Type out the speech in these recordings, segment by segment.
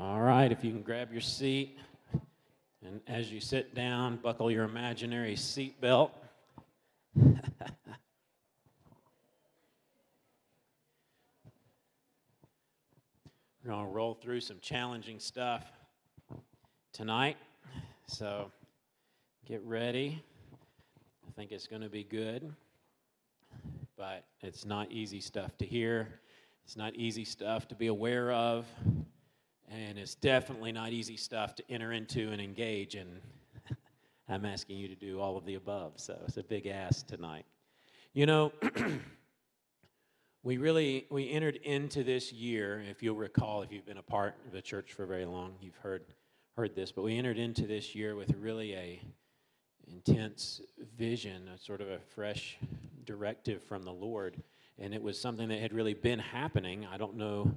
All right, if you can grab your seat, and as you sit down, buckle your imaginary seat belt. We're going to roll through some challenging stuff tonight, so get ready. I think it's going to be good, but it's not easy stuff to hear. It's not easy stuff to be aware of. And it's definitely not easy stuff to enter into and engage, and I'm asking you to do all of the above, so it's a big ask tonight. You know, we entered into this year, if you'll recall, if you've been a part of the church for very long, you've heard this, but we entered into this year with really a intense vision, a sort of a fresh directive from the Lord, and it was something that had really been happening. I don't know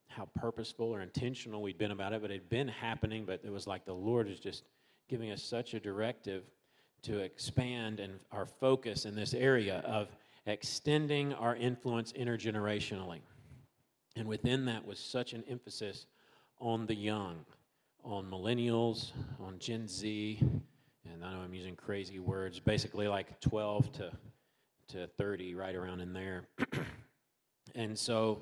how purposeful or intentional we'd been about it, but it had been happening, but it was like the Lord was just giving us such a directive to expand and our focus in this area of extending our influence intergenerationally. And within that was such an emphasis on the young, on millennials, on Gen Z, and I know I'm using crazy words, basically like 12 to 30, right around in there. And so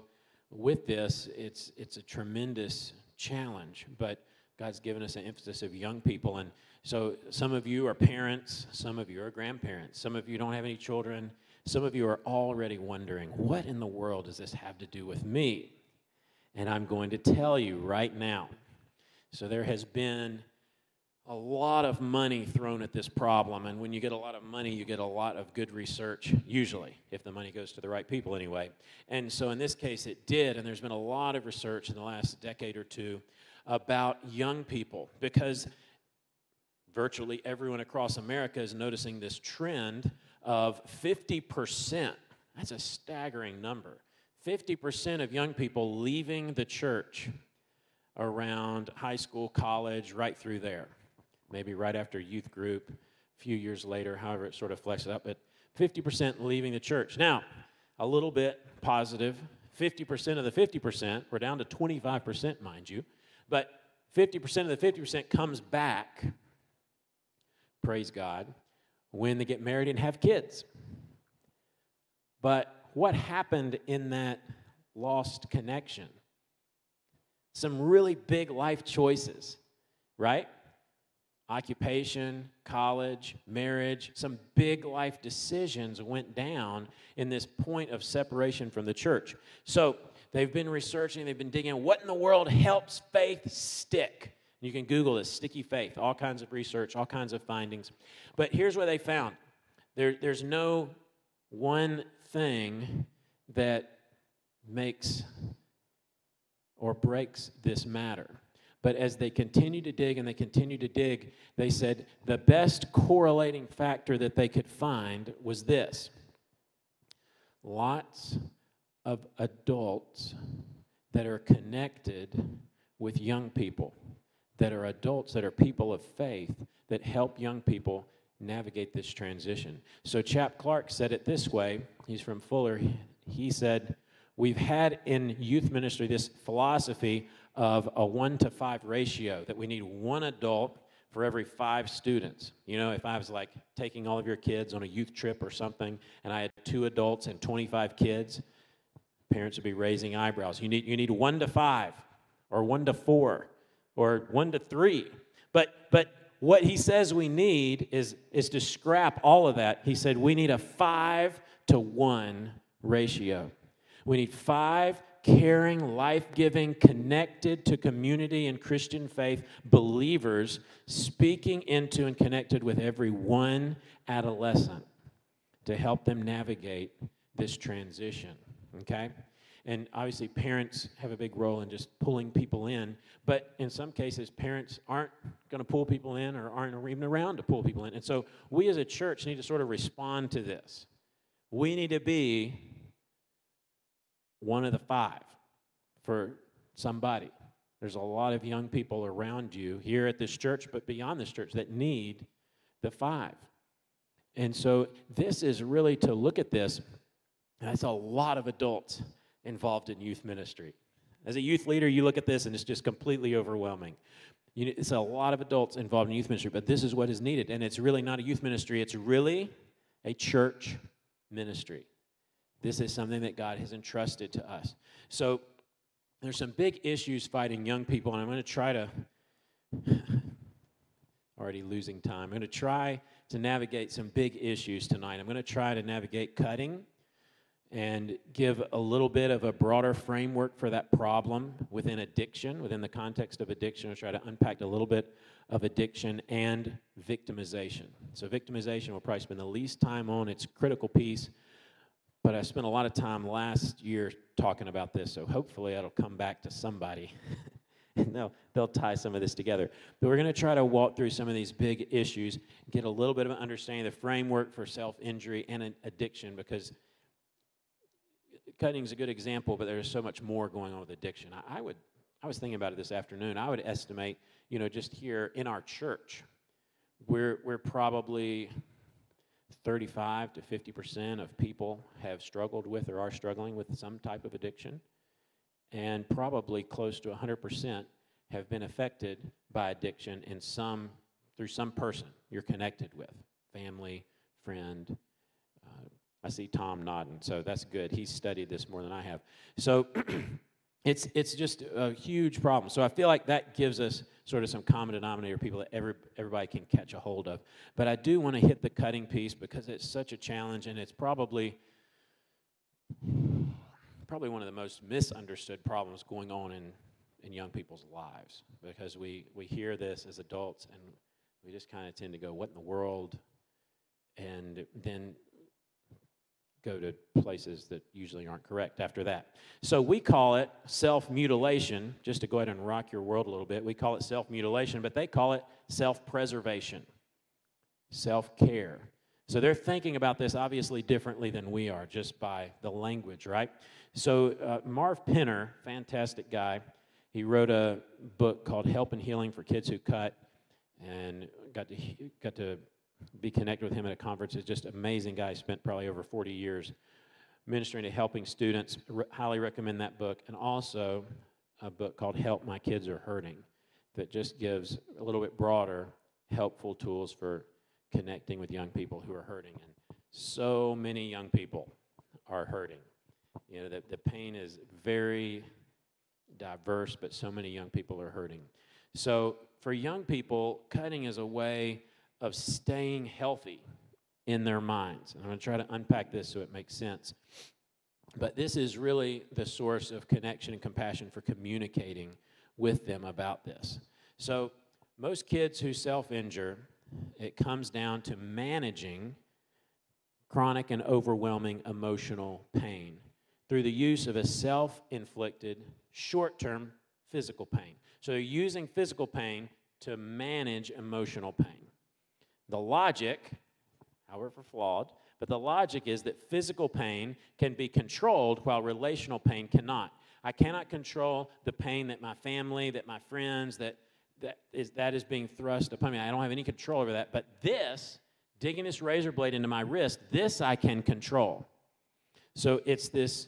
with this, it's a tremendous challenge, but God's given us an emphasis of young people. And so some of you are parents, some of you are grandparents, some of you don't have any children, some of you are already wondering, what in the world does this have to do with me? And I'm going to tell you right now. So there has been a lot of money thrown at this problem, and when you get a lot of money, you get a lot of good research, usually, if the money goes to the right people anyway. And so in this case, it did, and there's been a lot of research in the last decade or two about young people, because virtually everyone across America is noticing this trend of 50%. That's a staggering number. 50% of young people leaving the church around high school, college, right through there. Maybe right after youth group, a few years later, however it sort of flexes up, but 50% leaving the church. Now, a little bit positive, 50% of the 50%, we're down to 25%, mind you, but 50% of the 50% comes back, praise God, when they get married and have kids. But what happened in that lost connection? Some really big life choices, right? Occupation, college, marriage, some big life decisions went down in this point of separation from the church. So they've been researching, they've been digging, what in the world helps faith stick? You can Google this, sticky faith, all kinds of research, all kinds of findings. But here's what they found. There's no one thing that makes or breaks this matter. But as they continue to dig and they continue to dig, they said the best correlating factor that they could find was this. Lots of adults that are connected with young people, that are adults, that are people of faith, that help young people navigate this transition. So Chap Clark said it this way. He's from Fuller. He said, we've had in youth ministry this philosophy of a 1-to-5 ratio, that we need one adult for every 5 students. You know, if I was like taking all of your kids on a youth trip or something, and I had 2 adults and 25 kids, parents would be raising eyebrows. You need 1-to-5, or 1-to-4, or 1-to-3. But what he says we need is to scrap all of that. He said we need a 5-to-1 ratio. We need 5 caring, life-giving, connected to community and Christian faith believers speaking into and connected with every one adolescent to help them navigate this transition, okay? And obviously parents have a big role in just pulling people in, but in some cases parents aren't going to pull people in or aren't even around to pull people in. And so we as a church need to sort of respond to this. We need to be one of the 5 for somebody. There's a lot of young people around you here at this church, but beyond this church, that need the 5. And so this is really to look at this. That's a lot of adults involved in youth ministry. As a youth leader, you look at this and it's just completely overwhelming. It's a lot of adults involved in youth ministry, but this is what is needed. And it's really not a youth ministry. It's really a church ministry. This is something that God has entrusted to us. So there's some big issues fighting young people, and I'm going to try to, already losing time, I'm going to try to navigate some big issues tonight. I'm going to try to navigate cutting and give a little bit of a broader framework for that problem within addiction, within the context of addiction. I'll try to unpack a little bit of addiction and victimization. So victimization we'll probably spend the least time on. It's a critical piece, but I spent a lot of time last year talking about this, so hopefully it'll come back to somebody and they'll tie some of this together. But we're going to try to walk through some of these big issues, get a little bit of an understanding of the framework for self-injury and addiction, because cutting is a good example, but there's so much more going on with addiction. I was thinking about it this afternoon. I would estimate, just here in our church, we're probably 35 to 50% of people have struggled with or are struggling with some type of addiction, and probably close to 100% have been affected by addiction through some person you're connected with, family, friend. I see Tom nodding, so that's good. He's studied this more than I have. So it's just a huge problem. So I feel like that gives us sort of some common denominator, people that everybody can catch a hold of. But I do want to hit the cutting piece because it's such a challenge, and it's probably one of the most misunderstood problems going on in young people's lives, because we hear this as adults, and we just kind of tend to go, what in the world? And then go to places that usually aren't correct after that. So we call it self-mutilation, just to go ahead and rock your world a little bit. We call it self-mutilation, but they call it self-preservation, self-care. So they're thinking about this obviously differently than we are, just by the language, right? So Marv Penner, fantastic guy, he wrote a book called Help and Healing for Kids Who Cut, and got to be connected with him at a conference. He's just an amazing guy. He spent probably over 40 years ministering to helping students. Highly recommend that book. And also a book called Help My Kids Are Hurting, that just gives a little bit broader, helpful tools for connecting with young people who are hurting. And so many young people are hurting. The pain is very diverse, but so many young people are hurting. So for young people, cutting is a way of staying healthy in their minds. And I'm going to try to unpack this so it makes sense. But this is really the source of connection and compassion for communicating with them about this. So most kids who self-injure, it comes down to managing chronic and overwhelming emotional pain through the use of a self-inflicted short-term physical pain. So they're using physical pain to manage emotional pain. The logic, however flawed, but the logic is that physical pain can be controlled while relational pain cannot. I cannot control the pain that my family, that my friends, that is being thrust upon me. I don't have any control over that. But this, digging this razor blade into my wrist, this I can control. So it's this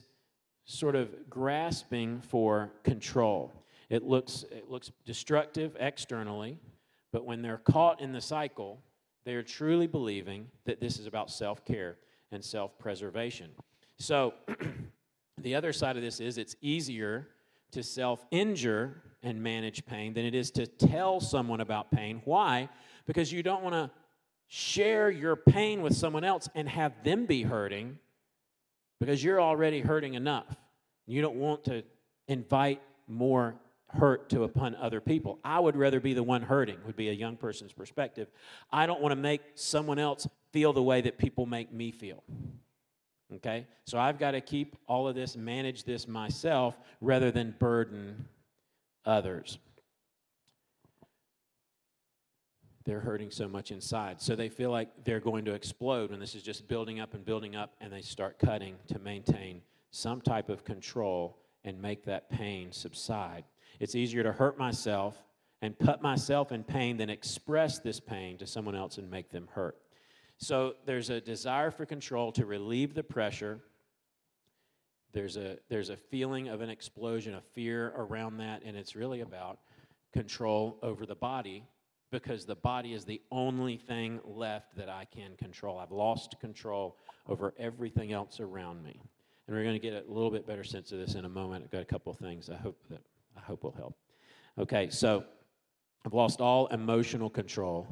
sort of grasping for control. It looks destructive externally, but when they're caught in the cycle, they are truly believing that this is about self-care and self-preservation. So the other side of this is it's easier to self-injure and manage pain than it is to tell someone about pain. Why? Because you don't want to share your pain with someone else and have them be hurting, because you're already hurting enough. You don't want to invite more hurt upon other people. I would rather be the one hurting, would be a young person's perspective. I don't want to make someone else feel the way that people make me feel. Okay? So I've got to keep all of this, manage this myself, rather than burden others. They're hurting so much inside. So they feel like they're going to explode when this is just building up, and they start cutting to maintain some type of control and make that pain subside. It's easier to hurt myself and put myself in pain than express this pain to someone else and make them hurt. So there's a desire for control to relieve the pressure There's a feeling of an explosion of fear around that, and it's really about control over the body, because the body is the only thing left that I can control. I've lost control over everything else around me. And we're going to get a little bit better sense of this in a moment. I've got a couple of things I hope will help. Okay, so I've lost all emotional control,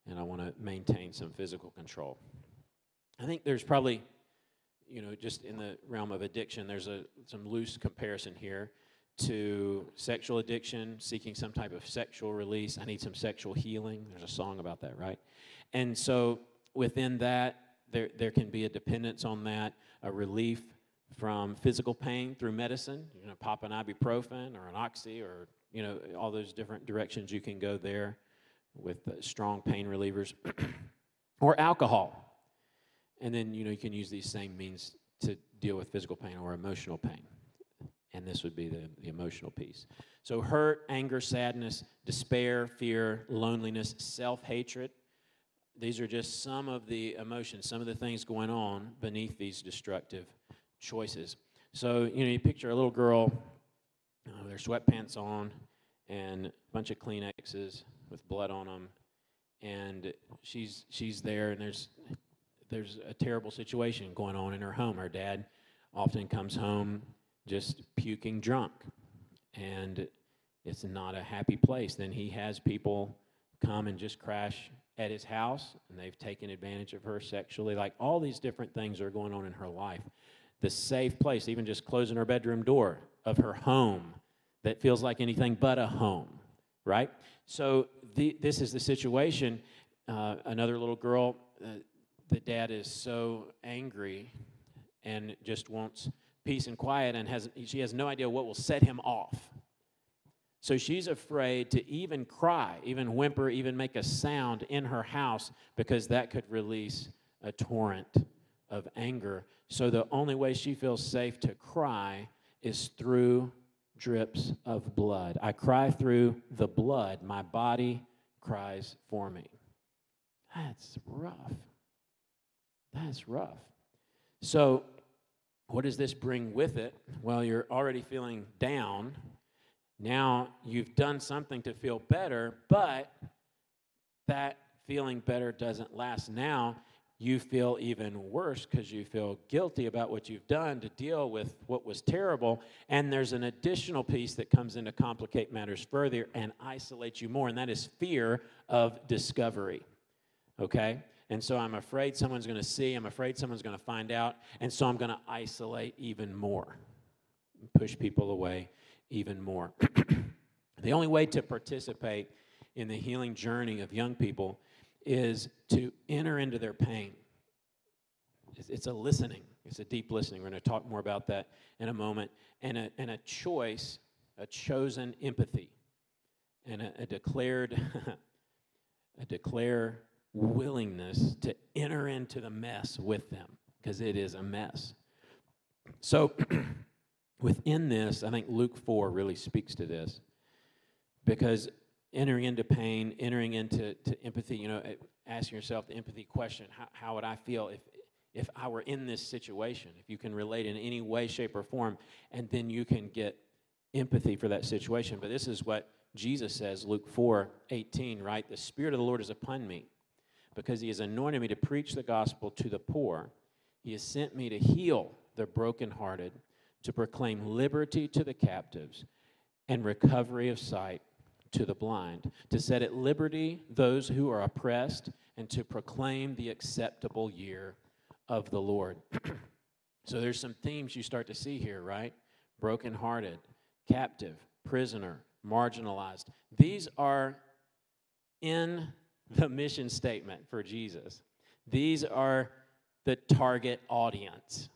and I want to maintain some physical control. I think there's probably, just in the realm of addiction, there's some loose comparison here to sexual addiction, seeking some type of sexual release. I need some sexual healing. There's a song about that, right? And so within that, there can be a dependence on that, a relief from physical pain through medicine, pop an ibuprofen or an oxy, or, all those different directions you can go there with strong pain relievers, or alcohol. And then, you can use these same means to deal with physical pain or emotional pain. And this would be the emotional piece. So hurt, anger, sadness, despair, fear, loneliness, self-hatred. These are just some of the emotions, some of the things going on beneath these destructive choices. So, you picture a little girl with their sweatpants on and a bunch of Kleenexes with blood on them. And she's there, and there's a terrible situation going on in her home. Her dad often comes home just puking drunk, and it's not a happy place. Then he has people come and just crash at his house, and they've taken advantage of her sexually. Like, all these different things are going on in her life. The safe place, even just closing her bedroom door of her home that feels like anything but a home, right? So this is the situation. Another little girl, the dad is so angry and just wants peace and quiet, and she has no idea what will set him off. So she's afraid to even cry, even whimper, even make a sound in her house, because that could release a torrent of anger. So the only way she feels safe to cry is through drips of blood. I cry through the blood. My body cries for me. That's rough. That's rough. So what does this bring with it? Well, you're already feeling down. Now you've done something to feel better, but that feeling better doesn't last. Now you feel even worse because you feel guilty about what you've done to deal with what was terrible. And there's an additional piece that comes in to complicate matters further and isolate you more, and that is fear of discovery. Okay? And so I'm afraid someone's going to see. I'm afraid someone's going to find out. And so I'm going to isolate even more, push people away even more. The only way to participate in the healing journey of young people is to enter into their pain. It's a listening. It's a deep listening. We're going to talk more about that in a moment. And a choice, a chosen empathy, and a declared willingness to enter into the mess with them, because it is a mess. So within this, I think Luke 4 really speaks to this, because entering into pain, entering into empathy, asking yourself the empathy question, how would I feel if I were in this situation? If you can relate in any way, shape, or form, and then you can get empathy for that situation. But this is what Jesus says, Luke 4:18, right? The Spirit of the Lord is upon me, because he has anointed me to preach the gospel to the poor. He has sent me to heal the brokenhearted, to proclaim liberty to the captives and recovery of sight to the blind, to set at liberty those who are oppressed, and to proclaim the acceptable year of the Lord. So there's some themes you start to see here, right? Brokenhearted, captive, prisoner, marginalized. These are in the mission statement for Jesus. These are the target audience.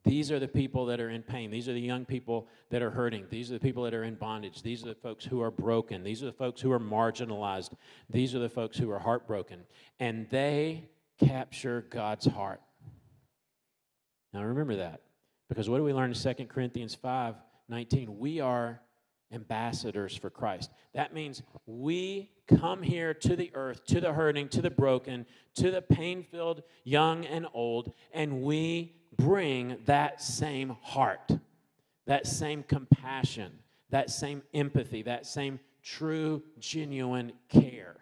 These are the people that are in pain. These are the young people that are hurting. These are the people that are in bondage. These are the folks who are broken. These are the folks who are marginalized. These are the folks who are heartbroken. And they capture God's heart. Now remember that. Because what do we learn in 2 Corinthians 5:19? We are ambassadors for Christ. That means we come here to the earth, to the hurting, to the broken, to the pain-filled, young and old, and we bring that same heart, that same compassion, that same empathy, that same true, genuine care.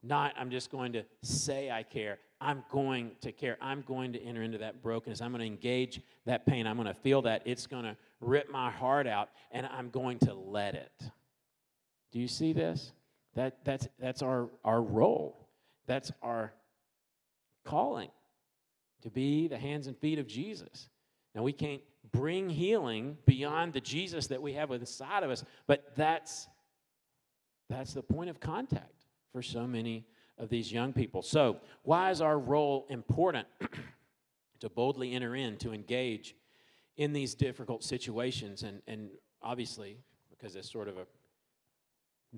Not, I'm just going to say I care. I'm going to care. I'm going to enter into that brokenness. I'm going to engage that pain. I'm going to feel that. It's going to rip my heart out, and I'm going to let it. Do you see this? That's our role. That's our calling, to be the hands and feet of Jesus. Now, we can't bring healing beyond the Jesus that we have inside of us, but that's the point of contact for so many of these young people. So, why is our role important? To boldly enter in, to engage in these difficult situations, and obviously, because it's sort of a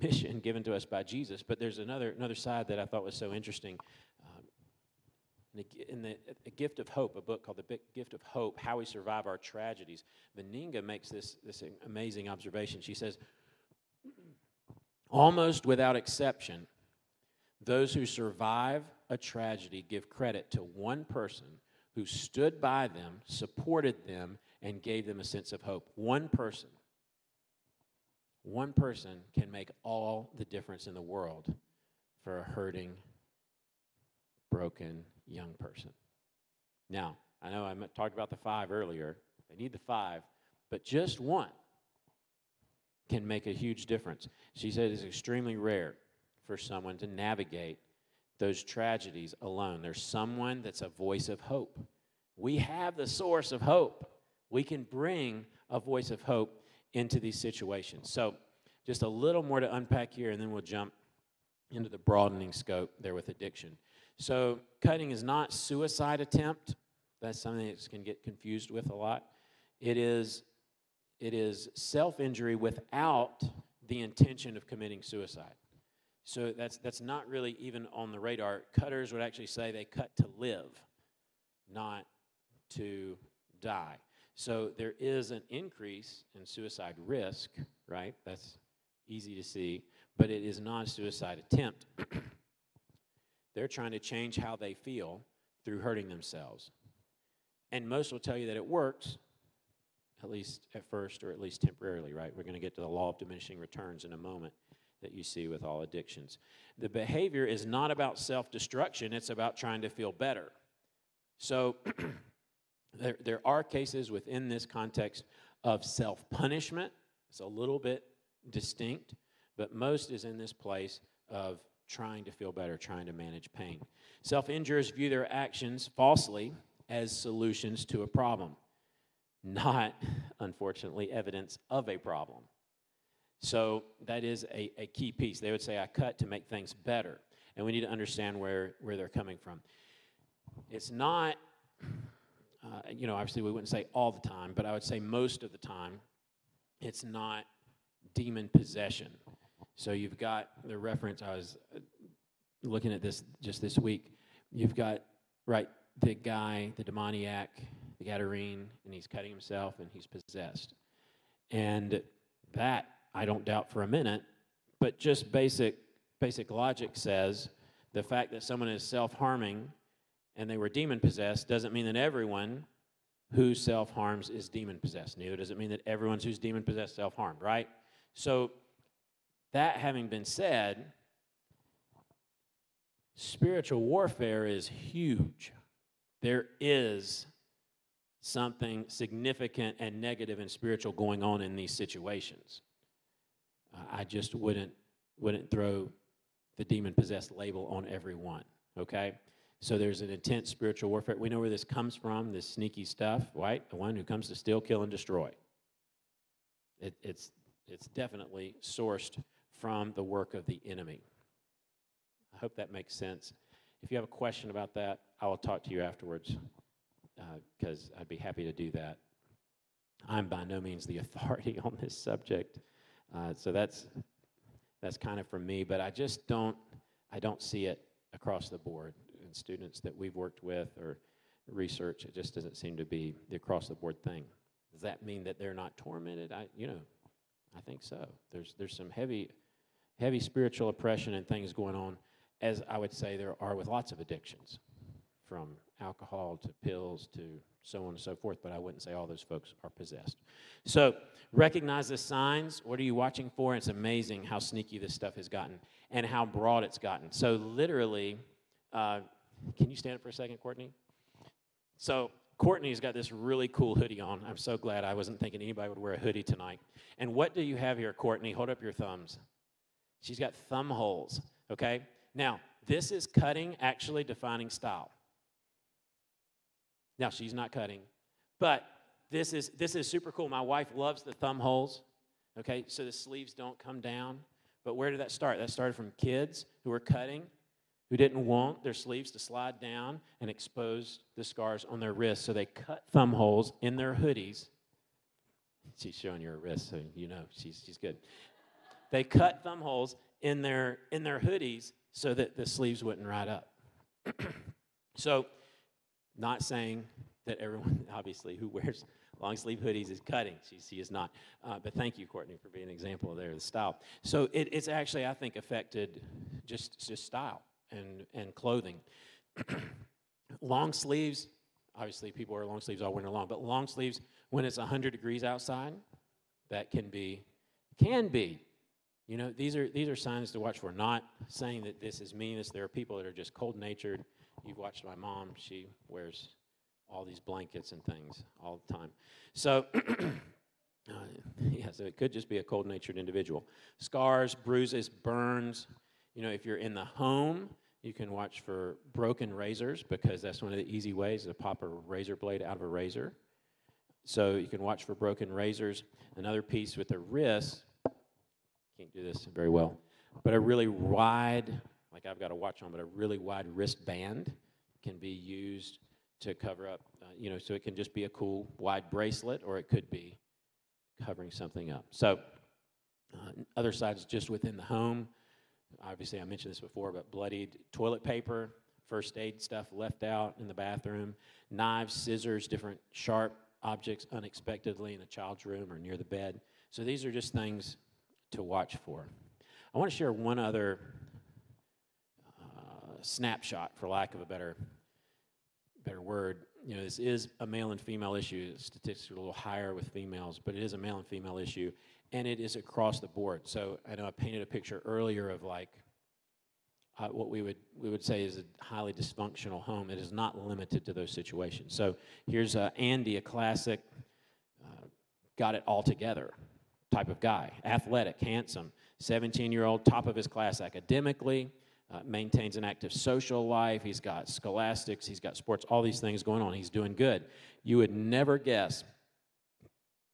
mission given to us by Jesus. But there's another side that I thought was so interesting. In the Gift of Hope, a book called The Gift of Hope, How We Survive Our Tragedies, Vaninga makes this amazing observation. She says, almost without exception, those who survive a tragedy give credit to one person who stood by them, supported them, and gave them a sense of hope. One person. One person can make all the difference in the world for a hurting, broken young person. Now, I know I talked about the 5 earlier. They need the 5, but just one can make a huge difference. She said it's extremely rare for someone to navigate those tragedies alone. There's someone that's a voice of hope. We have the source of hope. We can bring a voice of hope into these situations. So just a little more to unpack here, and then we'll jump into the broadening scope there with addiction. So cutting is not suicide attempt. That's something that can get confused with a lot. It is self-injury without the intention of committing suicide. So that's not really even on the radar. Cutters would actually say they cut to live, not to die. So there is an increase in suicide risk, right? That's easy to see, but it is not a suicide attempt. They're trying to change how they feel through hurting themselves. And most will tell you that it works, at least at first, or at least temporarily, right? We're going to get to the law of diminishing returns in a moment that you see with all addictions. The behavior is not about self-destruction. It's about trying to feel better. So there are cases within this context of self-punishment. It's a little bit distinct, but most is in this place of trying to feel better, trying to manage pain. Self-injurious view their actions falsely as solutions to a problem, not, unfortunately, evidence of a problem. So that is a key piece. They would say, I cut to make things better. And we need to understand where they're coming from. It's not, obviously we wouldn't say all the time, but I would say most of the time, it's not demon possession. So you've got the reference, I was looking at this just this week. You've got, right, the guy, the demoniac, the Gadarene, and he's cutting himself and he's possessed. And that, I don't doubt for a minute, but just basic logic says the fact that someone is self-harming and they were demon-possessed doesn't mean that everyone who self-harms is demon-possessed. Neither does it mean that everyone who's demon-possessed self-harmed, right? So that having been said, spiritual warfare is huge. There is something significant and negative and spiritual going on in these situations. I just wouldn't throw the demon-possessed label on everyone, okay? So there's an intense spiritual warfare. We know where this comes from, this sneaky stuff, right? The one who comes to steal, kill, and destroy. It's definitely sourced from the work of the enemy. I hope that makes sense. If you have a question about that, I will talk to you afterwards because I'd be happy to do that. I'm by no means the authority on this subject, so that's kind of from me. But I don't see it across the board in students that we've worked with or research. It just doesn't seem to be the across the board thing. Does that mean that they're not tormented? I think so. There's some heavy spiritual oppression and things going on, as I would say there are with lots of addictions, from alcohol to pills to so on and so forth, but I wouldn't say all those folks are possessed. So recognize the signs. What are you watching for? It's amazing how sneaky this stuff has gotten and how broad it's gotten. So literally, can you stand up for a second, Courtney? So Courtney's got this really cool hoodie on. I'm so glad I wasn't thinking anybody would wear a hoodie tonight. And what do you have here, Courtney? Hold up your thumbs. She's got thumb holes, okay? Now, this is cutting, actually defining style. Now, she's not cutting, but this is super cool. My wife loves the thumb holes, okay, so the sleeves don't come down. But where did that start? That started from kids who were cutting, who didn't want their sleeves to slide down and expose the scars on their wrists. So they cut thumb holes in their hoodies. She's showing you her wrist, so you know she's good. They cut thumb holes in their hoodies so that the sleeves wouldn't ride up. So, not saying that everyone, obviously, who wears long sleeve hoodies is cutting. She is not. But thank you, Courtney, for being an example there of the style. So it's actually, I think, affected just style and clothing. Long sleeves, obviously, people wear long sleeves all winter long, but long sleeves, when it's 100 degrees outside, that can be. You know, these are signs to watch for. Not saying that this is meanness. There are people that are just cold-natured. You've watched my mom. She wears all these blankets and things all the time. So, so it could just be a cold-natured individual. Scars, bruises, burns. You know, if you're in the home, you can watch for broken razors because that's one of the easy ways to pop a razor blade out of a razor. So you can watch for broken razors. Another piece with the wrist, can't do this very well, but a really wide, like I've got a watch on, but a really wide wristband can be used to cover up, so it can just be a cool wide bracelet, or it could be covering something up. So other sides just within the home, obviously I mentioned this before, but bloodied toilet paper, first aid stuff left out in the bathroom, knives, scissors, different sharp objects unexpectedly in a child's room or near the bed. So these are just things to watch for. I want to share one other snapshot, for lack of a better word. You know, this is a male and female issue. Statistics are a little higher with females, but it is a male and female issue, and it is across the board. So I know I painted a picture earlier of like what we would say is a highly dysfunctional home. It is not limited to those situations. So here's Andy, a classic, got it all together type of guy, athletic, handsome, 17-year-old, top of his class academically, maintains an active social life. He's got scholastics, he's got sports, all these things going on. He's doing good. You would never guess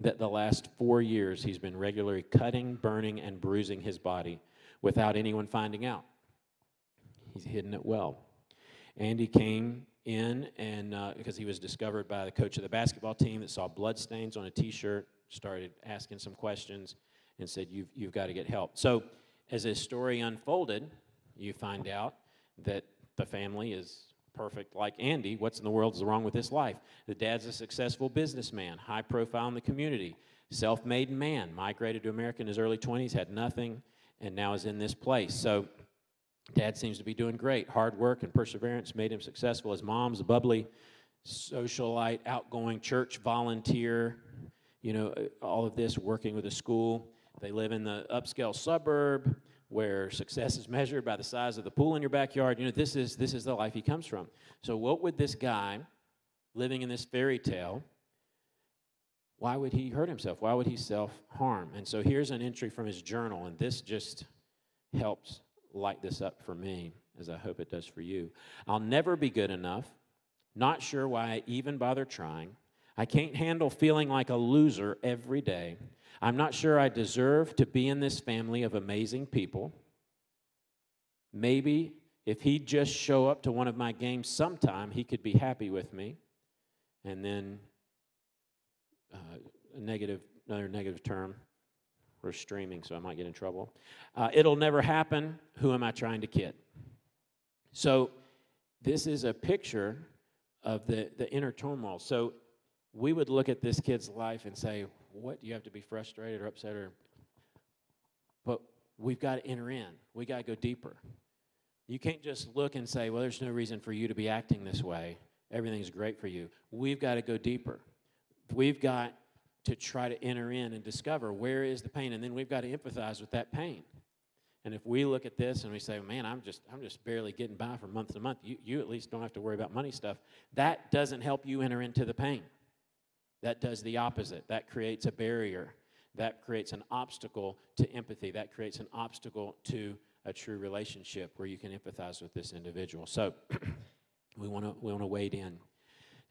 that the last 4 years he's been regularly cutting, burning, and bruising his body without anyone finding out. He's hidden it well. Andy came in and because he was discovered by the coach of the basketball team that saw bloodstains on a T-shirt, started asking some questions, and said, you've got to get help. So as his story unfolded, you find out that the family is perfect like Andy. What's in the world is wrong with his life? The dad's a successful businessman, high profile in the community, self-made man, migrated to America in his early 20s, had nothing, and now is in this place. So dad seems to be doing great. Hard work and perseverance made him successful. His mom's a bubbly socialite, outgoing church volunteer, all of this working with a school. They live in the upscale suburb where success is measured by the size of the pool in your backyard. This is the life he comes from. So what would this guy living in this fairy tale, why would he hurt himself? Why would he self-harm? And so here's an entry from his journal, and this just helps light this up for me, as I hope it does for you. I'll never be good enough. Not sure why I even bother trying. I can't handle feeling like a loser every day. I'm not sure I deserve to be in this family of amazing people. Maybe if he'd just show up to one of my games sometime, he could be happy with me. And then another negative term. We're streaming, so I might get in trouble. It'll never happen. Who am I trying to kid? So this is a picture of the inner turmoil. So we would look at this kid's life and say, what, do you have to be frustrated or upset? But we've got to enter in. We got to go deeper. You can't just look and say, well, there's no reason for you to be acting this way. Everything's great for you. We've got to go deeper. We've got to try to enter in and discover where is the pain, and then we've got to empathize with that pain. And if we look at this and we say, man, I'm just barely getting by from month to month, you at least don't have to worry about money stuff, that doesn't help you enter into the pain. That does the opposite. That creates a barrier. That creates an obstacle to empathy. That creates an obstacle to a true relationship where you can empathize with this individual. So we want to wade in.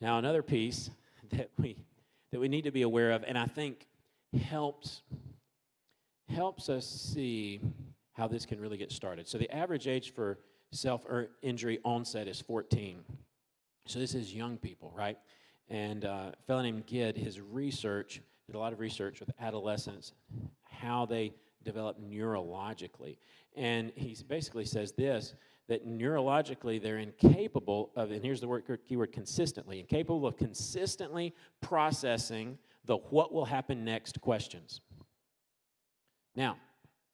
Now, another piece that we need to be aware of, and I think helps us see how this can really get started. So the average age for self-injury onset is 14. So this is young people, right? And a fellow named Gid, did a lot of research with adolescents, how they develop neurologically. And he basically says this, that neurologically they're incapable of, and here's the keyword consistently, incapable of consistently processing the what will happen next questions. Now,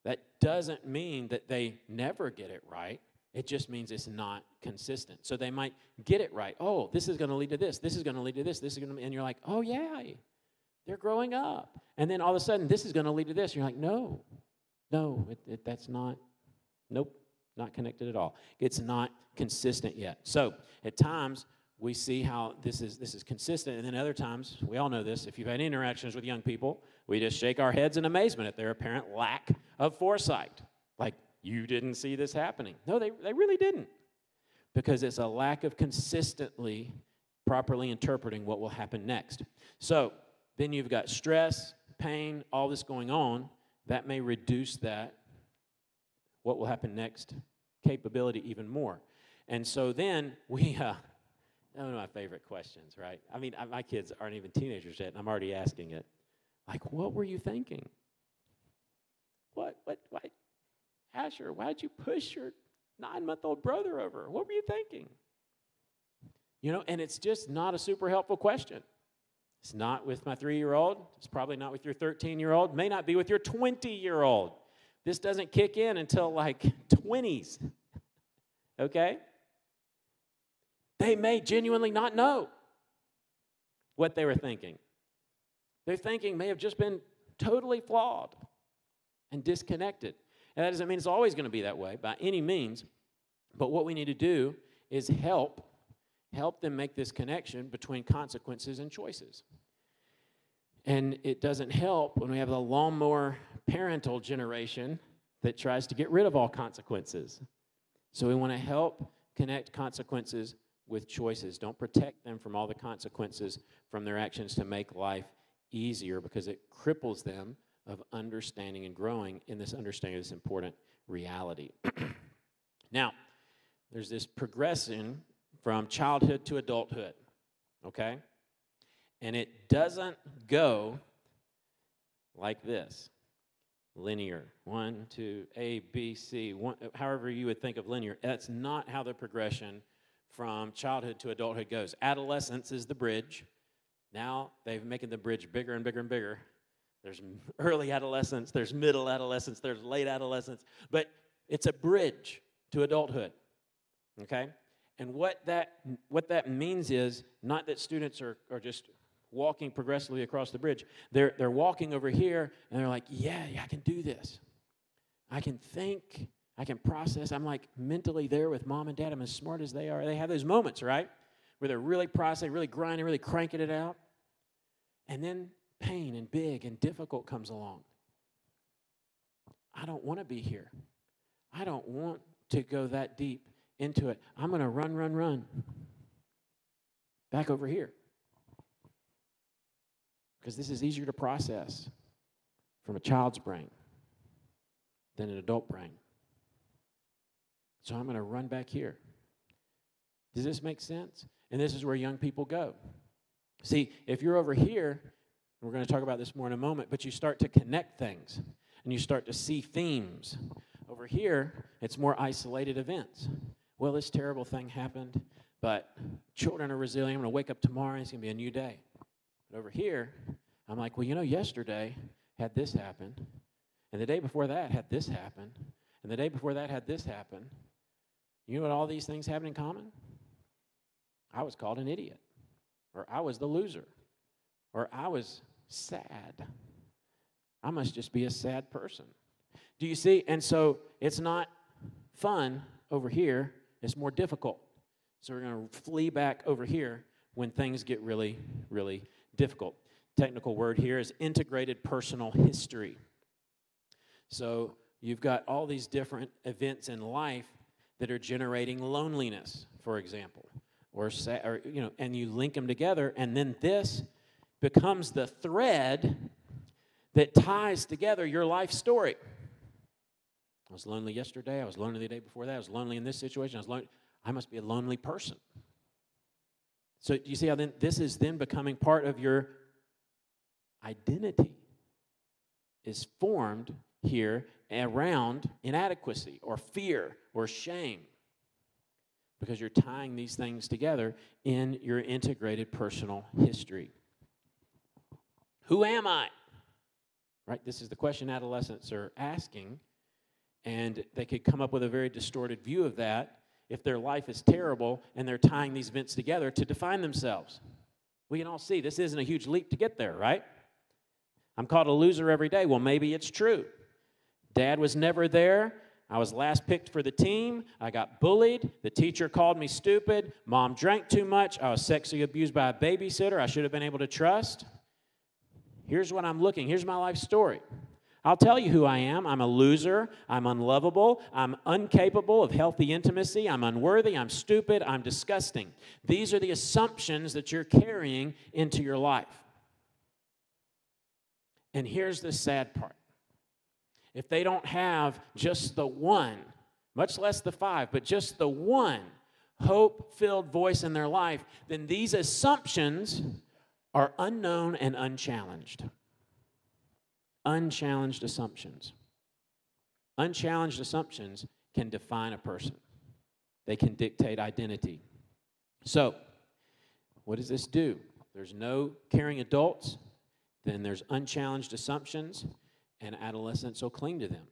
that doesn't mean that they never get it right. It just means it's not consistent. So they might get it right. Oh, this is going to lead to this. This is going to lead to this. This is going to, and you're like, oh yeah, they're growing up. And then all of a sudden, this is going to lead to this. You're like, no, that's not. Nope, not connected at all. It's not consistent yet. So at times we see how this is consistent, and then other times we all know this. If you've had interactions with young people, we just shake our heads in amazement at their apparent lack of foresight. Like, you didn't see this happening. No, they really didn't. Because it's a lack of consistently, properly interpreting what will happen next. So then you've got stress, pain, all this going on. That may reduce that, what will happen next, capability even more. And so then one of my favorite questions, right? I mean, my kids aren't even teenagers yet, and I'm already asking it. Like, what were you thinking? Why, Asher, why'd you push your 9-month-old brother over? What were you thinking? You know, and it's just not a super helpful question. It's not with my 3-year-old. It's probably not with your 13-year-old. May not be with your 20-year-old. This doesn't kick in until like 20s. Okay? They may genuinely not know what they were thinking. Their thinking may have just been totally flawed and disconnected. And that doesn't mean it's always going to be that way by any means. But what we need to do is help them make this connection between consequences and choices. And it doesn't help when we have the lawnmower parental generation that tries to get rid of all consequences. So we want to help connect consequences with choices. Don't protect them from all the consequences from their actions to make life easier, because it cripples them of understanding and growing in this understanding of this important reality. Now, there's this progression from childhood to adulthood, okay? And it doesn't go like this, linear. 1, 2, A, B, C, however you would think of linear. That's not how the progression from childhood to adulthood goes. Adolescence is the bridge. Now they've making the bridge bigger and bigger and bigger. There's early adolescence, there's middle adolescence, there's late adolescence, but it's a bridge to adulthood, okay? And what that means is not that students are just walking progressively across the bridge. They're walking over here, and they're like, yeah, I can do this. I can think, I can process. I'm like mentally there with mom and dad. I'm as smart as they are. They have those moments, right, where they're really processing, really grinding, really cranking it out. And then pain and big and difficult comes along. I don't want to be here. I don't want to go that deep into it. I'm going to run back over here, because this is easier to process from a child's brain than an adult brain. So I'm going to run back here. Does this make sense? And this is where young people go. See, if you're over here, we're going to talk about this more in a moment, but you start to connect things, and you start to see themes. Over here, it's more isolated events. Well, this terrible thing happened, but children are resilient. I'm going to wake up tomorrow, and it's going to be a new day. But over here, I'm like, well, yesterday had this happen, and the day before that had this happen, and the day before that had this happen. You know what all these things have in common? I was called an idiot, or I was the loser, or I was sad. I must just be a sad person. Do you see? And so it's not fun over here. It's more difficult. So we're going to flee back over here when things get really, really difficult. Technical word here is integrated personal history. So you've got all these different events in life that are generating loneliness, for example, or and you link them together, and then this becomes the thread that ties together your life story. I was lonely yesterday. I was lonely the day before that. I was lonely in this situation. I was lonely. I must be a lonely person. So do you see how then this is then becoming part of your identity is formed here around inadequacy or fear or shame because you're tying these things together in your integrated personal history. Who am I? Right? This is the question adolescents are asking, and they could come up with a very distorted view of that if their life is terrible and they're tying these events together to define themselves. We can all see this isn't a huge leap to get there, right? I'm called a loser every day. Well, maybe it's true. Dad was never there. I was last picked for the team. I got bullied. The teacher called me stupid. Mom drank too much. I was sexually abused by a babysitter I should have been able to trust. Here's what I'm looking. Here's my life story. I'll tell you who I am. I'm a loser. I'm unlovable. I'm incapable of healthy intimacy. I'm unworthy. I'm stupid. I'm disgusting. These are the assumptions that you're carrying into your life. And here's the sad part. If they don't have just the one, much less the five, but just the one hope-filled voice in their life, then these assumptions are unknown and unchallenged. Unchallenged assumptions. Unchallenged assumptions can define a person. They can dictate identity. So, what does this do? There's no caring adults, then there's unchallenged assumptions, and adolescents will cling to them.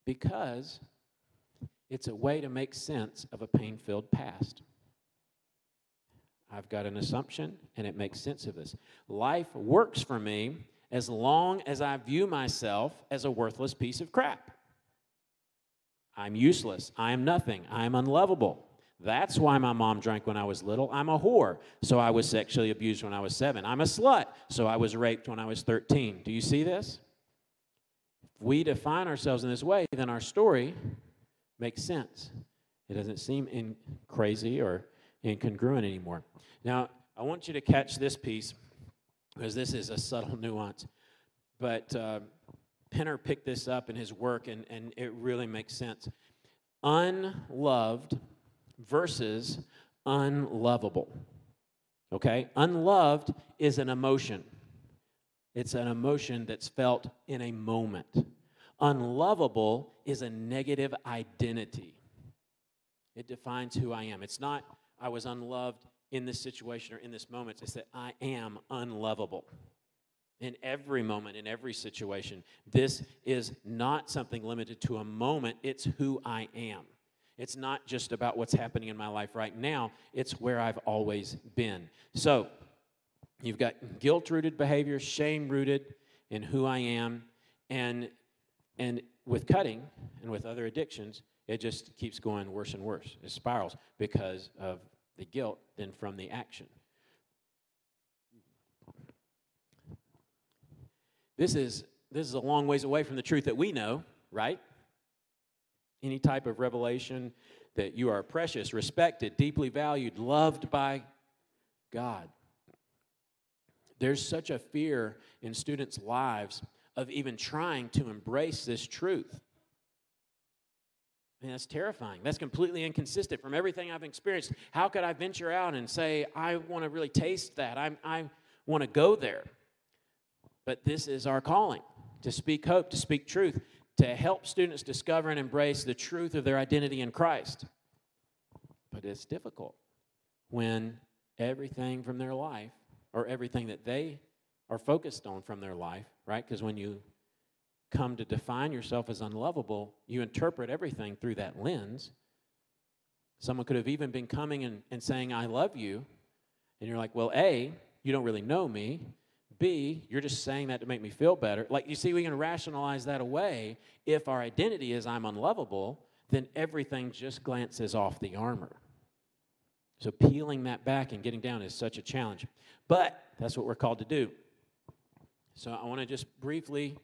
Because it's a way to make sense of a pain-filled past. I've got an assumption, and it makes sense of this. Life works for me as long as I view myself as a worthless piece of crap. I'm useless. I am nothing. I am unlovable. That's why my mom drank when I was little. I'm a whore, so I was sexually abused when I was 7. I'm a slut, so I was raped when I was 13. Do you see this? If we define ourselves in this way, then our story makes sense. It doesn't seem crazy or incongruent anymore. Now, I want you to catch this piece, because this is a subtle nuance. But Penner picked this up in his work, and it really makes sense. Unloved versus unlovable. Okay? Unloved is an emotion. It's an emotion that's felt in a moment. Unlovable is a negative identity. It defines who I am. It's not, I was unloved in this situation or in this moment. It's that I am unlovable. In every moment, in every situation. This is not something limited to a moment. It's who I am. It's not just about what's happening in my life right now. It's where I've always been. So, you've got guilt-rooted behavior, shame-rooted in who I am, and with cutting and with other addictions, it just keeps going worse and worse. It spirals because of the guilt than from the action. This is a long ways away from the truth that we know, right? Any type of revelation that you are precious, respected, deeply valued, loved by God. There's such a fear in students' lives of even trying to embrace this truth. I mean, that's terrifying. That's completely inconsistent from everything I've experienced. How could I venture out and say, I want to really taste that? I want to go there. But this is our calling, to speak hope, to speak truth, to help students discover and embrace the truth of their identity in Christ. But it's difficult when everything from their life, or everything that they are focused on from their life, right? Because when you come to define yourself as unlovable, you interpret everything through that lens. Someone could have even been coming and saying, I love you. And you're like, well, A, you don't really know me. B, you're just saying that to make me feel better. Like, you see, we can rationalize that away. If our identity is I'm unlovable, then everything just glances off the armor. So peeling that back and getting down is such a challenge. But that's what we're called to do. So I want to just briefly,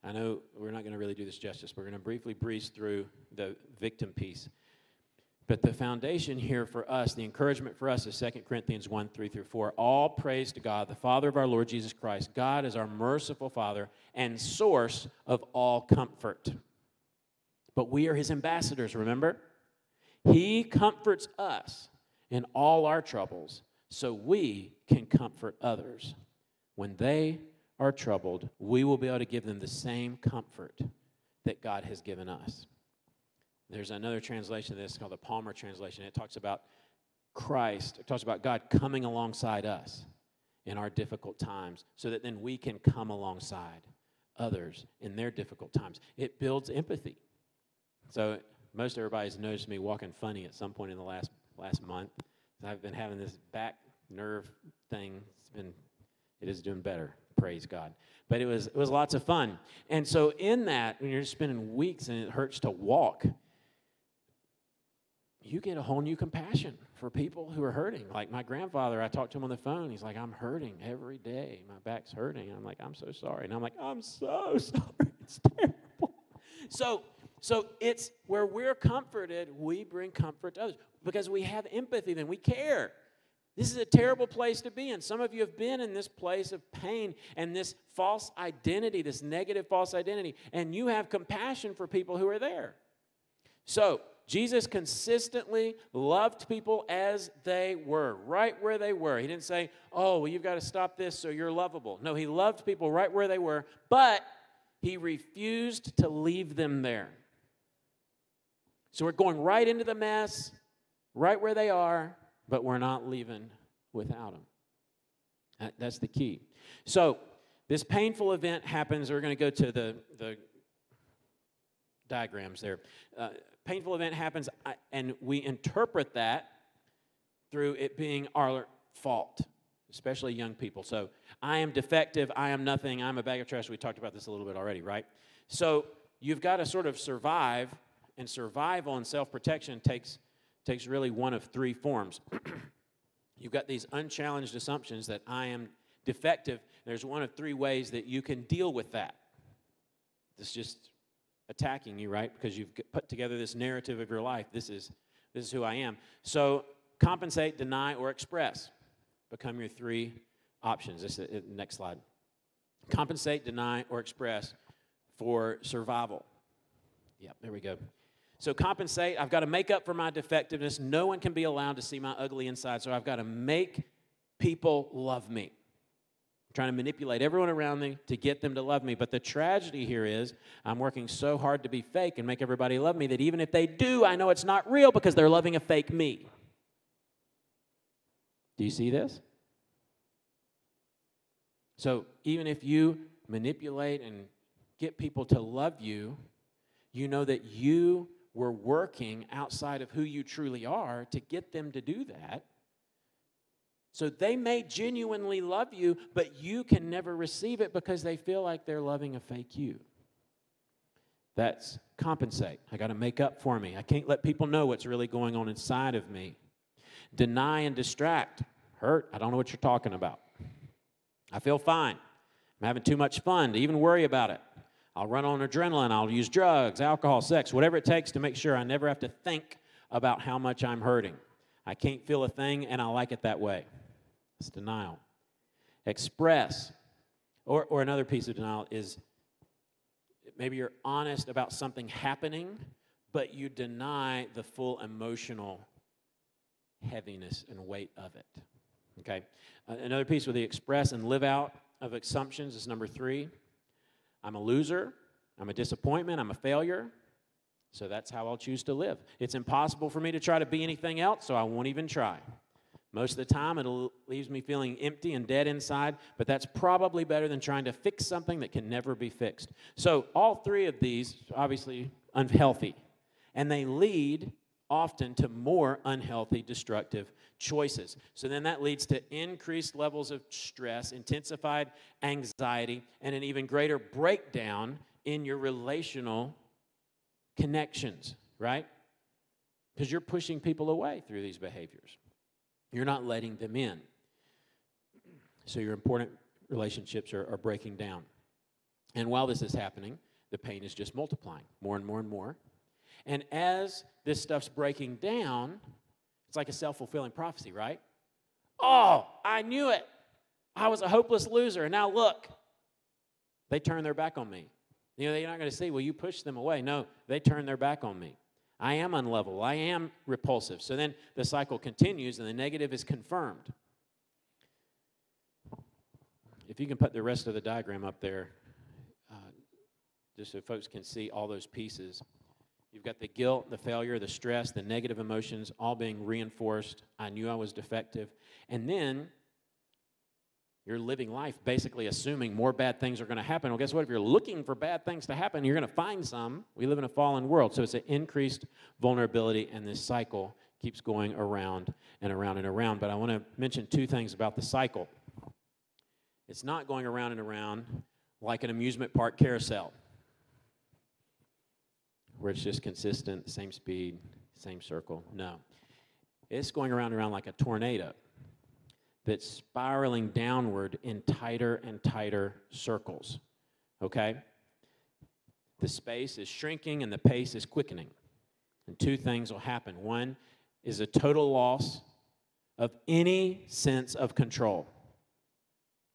I know we're not going to really do this justice, we're going to briefly breeze through the victim piece. But the foundation here for us, the encouragement for us is 2 Corinthians 1, 3 through 4. All praise to God, the Father of our Lord Jesus Christ. God is our merciful Father and source of all comfort. But we are his ambassadors, remember? He comforts us in all our troubles so we can comfort others. When they are troubled, we will be able to give them the same comfort that God has given us. There's another translation of this called the Palmer translation. It talks about Christ. It talks about God coming alongside us in our difficult times so that then we can come alongside others in their difficult times. It builds empathy. So most everybody's noticed me walking funny at some point in the last month. I've been having this back nerve thing. It is doing better. Praise God. But it was lots of fun. And so in that, when you're spending weeks and it hurts to walk, you get a whole new compassion for people who are hurting. Like my grandfather, I talked to him on the phone. He's like, I'm hurting every day. My back's hurting. I'm like, I'm so sorry. And I'm like, I'm so sorry. It's terrible. So it's where we're comforted, we bring comfort to others because we have empathy, then we care. This is a terrible place to be in. Some of you have been in this place of pain and this false identity, this negative false identity, and you have compassion for people who are there. So Jesus consistently loved people as they were, right where they were. He didn't say, oh, well, you've got to stop this so you're lovable. No, he loved people right where they were, but he refused to leave them there. So we're going right into the mess, right where they are, but we're not leaving without them. That's the key. So this painful event happens. We're going to go to the diagrams there. Painful event happens, and we interpret that through it being our fault, especially young people. So I am defective, I am nothing, I'm a bag of trash. We talked about this a little bit already, right? So you've got to sort of survive, and survival and self-protection takes really one of three forms. You've got these unchallenged assumptions that I am defective. There's one of three ways that you can deal with that. It's just attacking you, right? Because you've put together this narrative of your life. This is who I am. So compensate, deny, or express become your three options. This is the next slide. Compensate, deny, or express for survival. Yep, there we go. So compensate, I've got to make up for my defectiveness. No one can be allowed to see my ugly inside, so I've got to make people love me. I'm trying to manipulate everyone around me to get them to love me. But the tragedy here is I'm working so hard to be fake and make everybody love me that even if they do, I know it's not real because they're loving a fake me. Do you see this? So even if you manipulate and get people to love you, you know that you were working outside of who you truly are to get them to do that. So they may genuinely love you, but you can never receive it because they feel like they're loving a fake you. That's compensate. I got to make up for me. I can't let people know what's really going on inside of me. Deny and distract. Hurt. I don't know what you're talking about. I feel fine. I'm having too much fun to even worry about it. I'll run on adrenaline. I'll use drugs, alcohol, sex, whatever it takes to make sure I never have to think about how much I'm hurting. I can't feel a thing, and I like it that way. It's denial. Express, or another piece of denial is maybe you're honest about something happening, but you deny the full emotional heaviness and weight of it. Okay? Another piece with the express and live out of assumptions is number 3. I'm a loser. I'm a disappointment. I'm a failure. So that's how I'll choose to live. It's impossible for me to try to be anything else, so I won't even try. Most of the time, it leaves me feeling empty and dead inside, but that's probably better than trying to fix something that can never be fixed. So all three of these, obviously unhealthy, and they lead often to more unhealthy, destructive choices. So then that leads to increased levels of stress, intensified anxiety, and an even greater breakdown in your relational connections, right? Because you're pushing people away through these behaviors. You're not letting them in. So your important relationships are breaking down. And while this is happening, the pain is just multiplying more and more and more. And as this stuff's breaking down, it's like a self-fulfilling prophecy, right? Oh, I knew it. I was a hopeless loser, and now look. They turn their back on me. You know, they're not going to say, well, you pushed them away. No, they turn their back on me. I am unlovable. I am repulsive. So then the cycle continues, and the negative is confirmed. If you can put the rest of the diagram up there, just so folks can see all those pieces. You've got the guilt, the failure, the stress, the negative emotions, all being reinforced. I knew I was defective. And then you're living life basically assuming more bad things are going to happen. Well, guess what? If you're looking for bad things to happen, you're going to find some. We live in a fallen world, so it's an increased vulnerability, and this cycle keeps going around and around and around. But I want to mention two things about the cycle. It's not going around and around like an amusement park carousel, where it's just consistent, same speed, same circle. No. It's going around and around like a tornado that's spiraling downward in tighter and tighter circles, okay? The space is shrinking and the pace is quickening. And two things will happen. One is a total loss of any sense of control,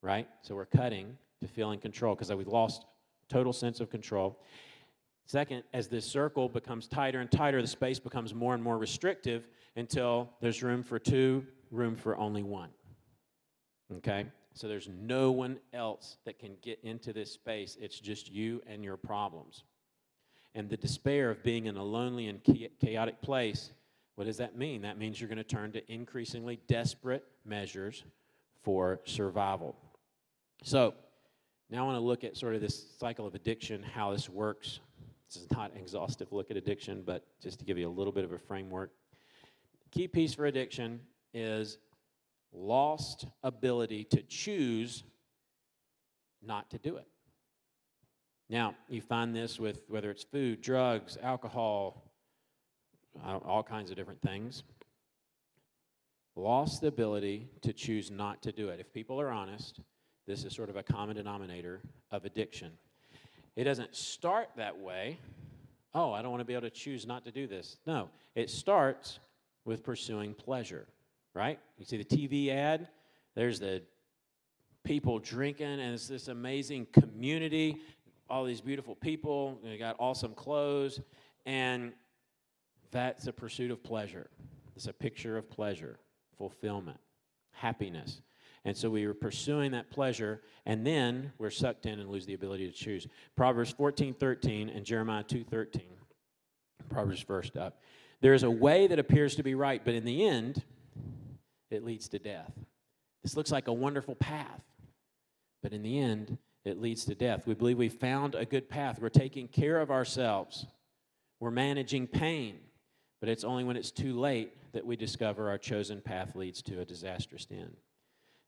right? So we're cutting to feeling control because we've lost total sense of control. Second, as this circle becomes tighter and tighter, the space becomes more and more restrictive until there's room for two, room for only one. Okay? So there's no one else that can get into this space. It's just you and your problems. And the despair of being in a lonely and chaotic place, what does that mean? That means you're going to turn to increasingly desperate measures for survival. So now I want to look at sort of this cycle of addiction, how this works. This is not an exhaustive look at addiction, but just to give you a little bit of a framework. Key piece for addiction is lost ability to choose not to do it. Now, you find this with whether it's food, drugs, alcohol, all kinds of different things. Lost the ability to choose not to do it. If people are honest, this is sort of a common denominator of addiction. It doesn't start that way. Oh, I don't want to be able to choose not to do this. No, it starts with pursuing pleasure, right? You see the TV ad, there's the people drinking, and it's this amazing community, all these beautiful people, they got awesome clothes, and that's a pursuit of pleasure. It's a picture of pleasure, fulfillment, happiness. And so we are pursuing that pleasure, and then we're sucked in and lose the ability to choose. Proverbs 14:13 and Jeremiah 2:13. Proverbs first up. There is a way that appears to be right, but in the end, it leads to death. This looks like a wonderful path, but in the end, it leads to death. We believe we found a good path. We're taking care of ourselves. We're managing pain, but it's only when it's too late that we discover our chosen path leads to a disastrous end.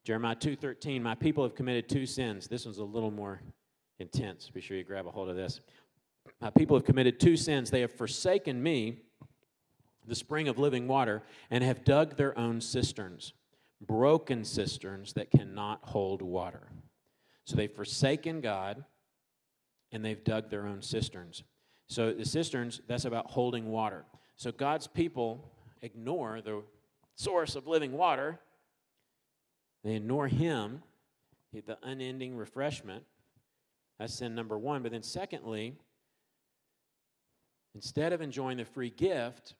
Jeremiah 2:13, my people have committed two sins. This one's a little more intense. Be sure you grab a hold of this. My people have committed two sins. They have forsaken me, the spring of living water, and have dug their own cisterns, broken cisterns that cannot hold water. So they've forsaken God, and they've dug their own cisterns. So the cisterns, that's about holding water. So God's people ignore the source of living water. They ignore Him, the unending refreshment. That's sin number one. But then secondly, instead of enjoying the free gift,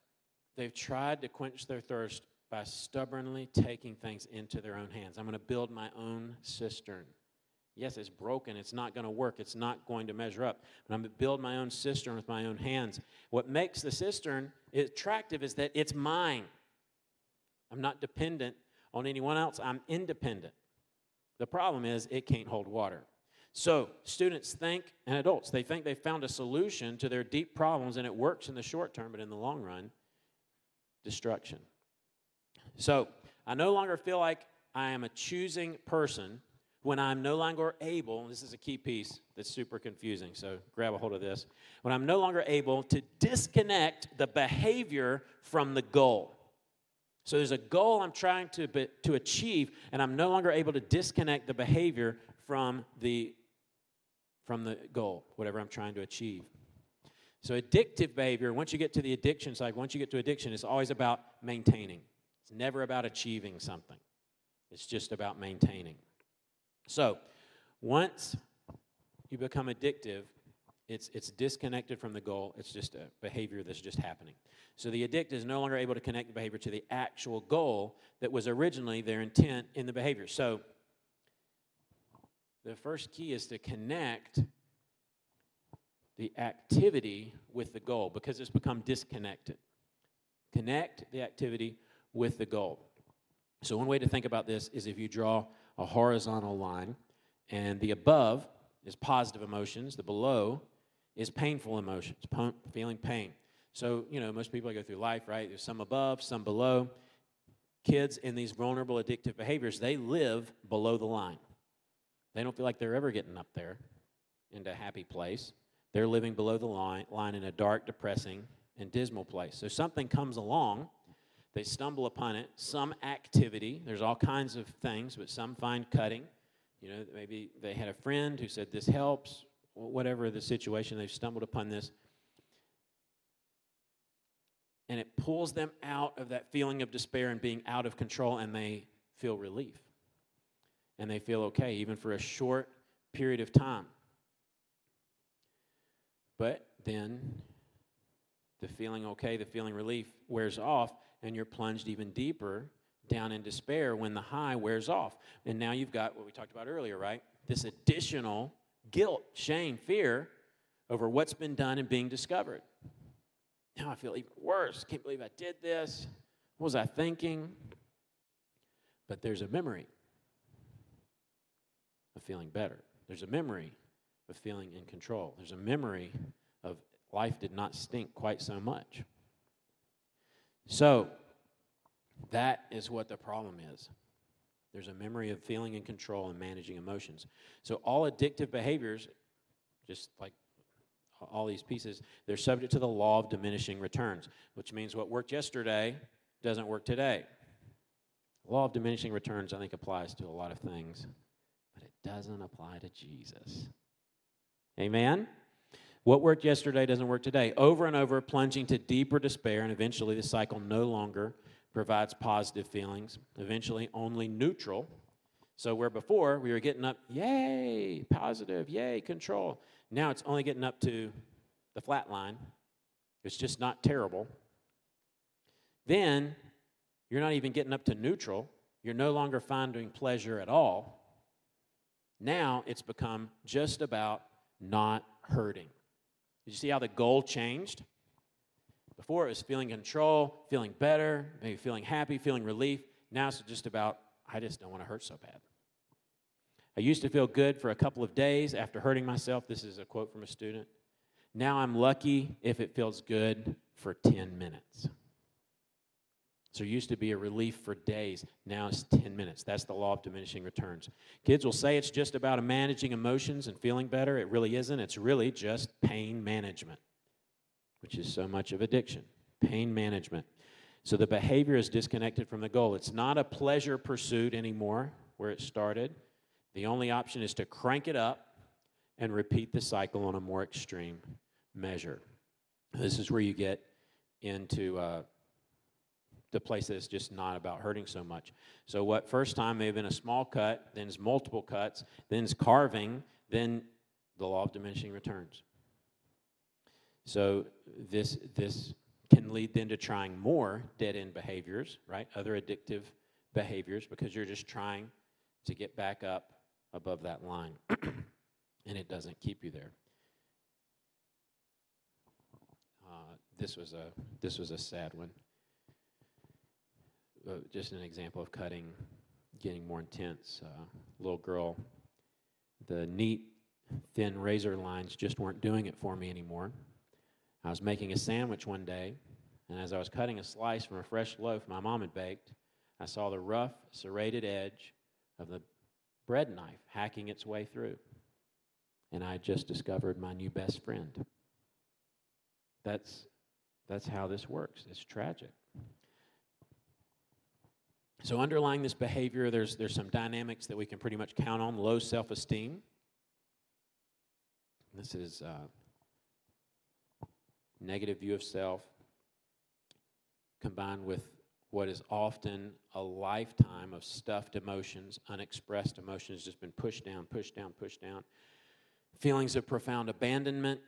they've tried to quench their thirst by stubbornly taking things into their own hands. I'm going to build my own cistern. Yes, it's broken. It's not going to work. It's not going to measure up. But I'm going to build my own cistern with my own hands. What makes the cistern attractive is that it's mine. I'm not dependent on anyone else. I'm independent. The problem is it can't hold water. So students think, and adults, they think they've found a solution to their deep problems, and it works in the short term, but in the long run, destruction. So I no longer feel like I am a choosing person when I'm no longer able, and this is a key piece that's super confusing, so grab a hold of this, when I'm no longer able to disconnect the behavior from the goal. So there's a goal I'm trying to achieve, and I'm no longer able to disconnect the behavior from the goal, whatever I'm trying to achieve. So addictive behavior, once you get to the addiction cycle, once you get to addiction, it's always about maintaining. It's never about achieving something. It's just about maintaining. So once you become addictive, it's disconnected from the goal. It's just a behavior that's just happening. So the addict is no longer able to connect the behavior to the actual goal that was originally their intent in the behavior. So the first key is to connect the activity with the goal because it's become disconnected. Connect the activity with the goal. So one way to think about this is if you draw a horizontal line, and the above is positive emotions, the below is painful emotions, feeling pain. So, most people go through life, right? There's some above, some below. Kids in these vulnerable addictive behaviors, they live below the line. They don't feel like they're ever getting up there into a happy place. They're living below the line in a dark, depressing, and dismal place. So something comes along, they stumble upon it, some activity, there's all kinds of things, but some find cutting. Maybe they had a friend who said this helps, whatever the situation, they've stumbled upon this. And it pulls them out of that feeling of despair and being out of control, and they feel relief. And they feel okay, even for a short period of time. But then the feeling okay, the feeling relief wears off, and you're plunged even deeper down in despair when the high wears off. And now you've got what we talked about earlier, right? This additional guilt, shame, fear over what's been done and being discovered. Now I feel even worse. Can't believe I did this. What was I thinking? But there's a memory of feeling better. There's a memory of feeling in control. There's a memory of life did not stink quite so much. So that is what the problem is. There's a memory of feeling in control and managing emotions. So all addictive behaviors, just like all these pieces, they're subject to the law of diminishing returns, which means what worked yesterday doesn't work today. The law of diminishing returns, I think, applies to a lot of things, but it doesn't apply to Jesus. Amen? What worked yesterday doesn't work today. Over and over, plunging to deeper despair, and eventually the cycle no longer provides positive feelings, eventually only neutral. So where before we were getting up, yay, positive, yay, control. Now it's only getting up to the flat line. It's just not terrible. Then you're not even getting up to neutral. You're no longer finding pleasure at all. Now it's become just about not hurting. Did you see how the goal changed? Before it was feeling control, feeling better, maybe feeling happy, feeling relief. Now it's just about, I just don't want to hurt so bad. I used to feel good for a couple of days after hurting myself. This is a quote from a student. Now I'm lucky if it feels good for 10 minutes. So it used to be a relief for days. Now it's 10 minutes. That's the law of diminishing returns. Kids will say it's just about managing emotions and feeling better. It really isn't. It's really just pain management, which is so much of addiction. Pain management. So the behavior is disconnected from the goal. It's not a pleasure pursuit anymore where it started. The only option is to crank it up and repeat the cycle on a more extreme measure. This is where you get into the place that is just not about hurting so much. So what first time may have been a small cut, then it's multiple cuts, then it's carving, then the law of diminishing returns. So this can lead then to trying more dead-end behaviors, right? Other addictive behaviors, because you're just trying to get back up above that line, and it doesn't keep you there. This was a sad one. just an example of cutting getting more intense. Little girl, the neat, thin razor lines just weren't doing it for me anymore. I was making a sandwich one day, and as I was cutting a slice from a fresh loaf my mom had baked, I saw the rough, serrated edge of the bread knife hacking its way through. And I just discovered my new best friend. That's how this works. It's tragic. So underlying this behavior, there's some dynamics that we can pretty much count on. Low self-esteem. This is negative view of self combined with what is often a lifetime of stuffed emotions, unexpressed emotions, just been pushed down, pushed down, pushed down. Feelings of profound abandonment.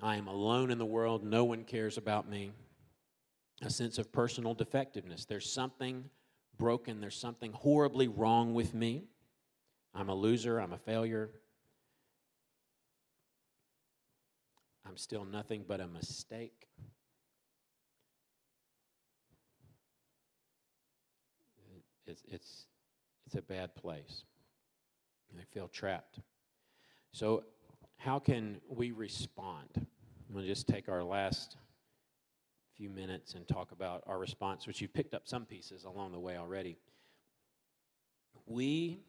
I am alone in the world. No one cares about me. A sense of personal defectiveness. There's something broken. There's something horribly wrong with me. I'm a loser. I'm a failure. I'm still nothing but a mistake. It's a bad place. They feel trapped. So how can we respond? We'll just take our last few minutes and talk about our response, which you've picked up some pieces along the way already. We,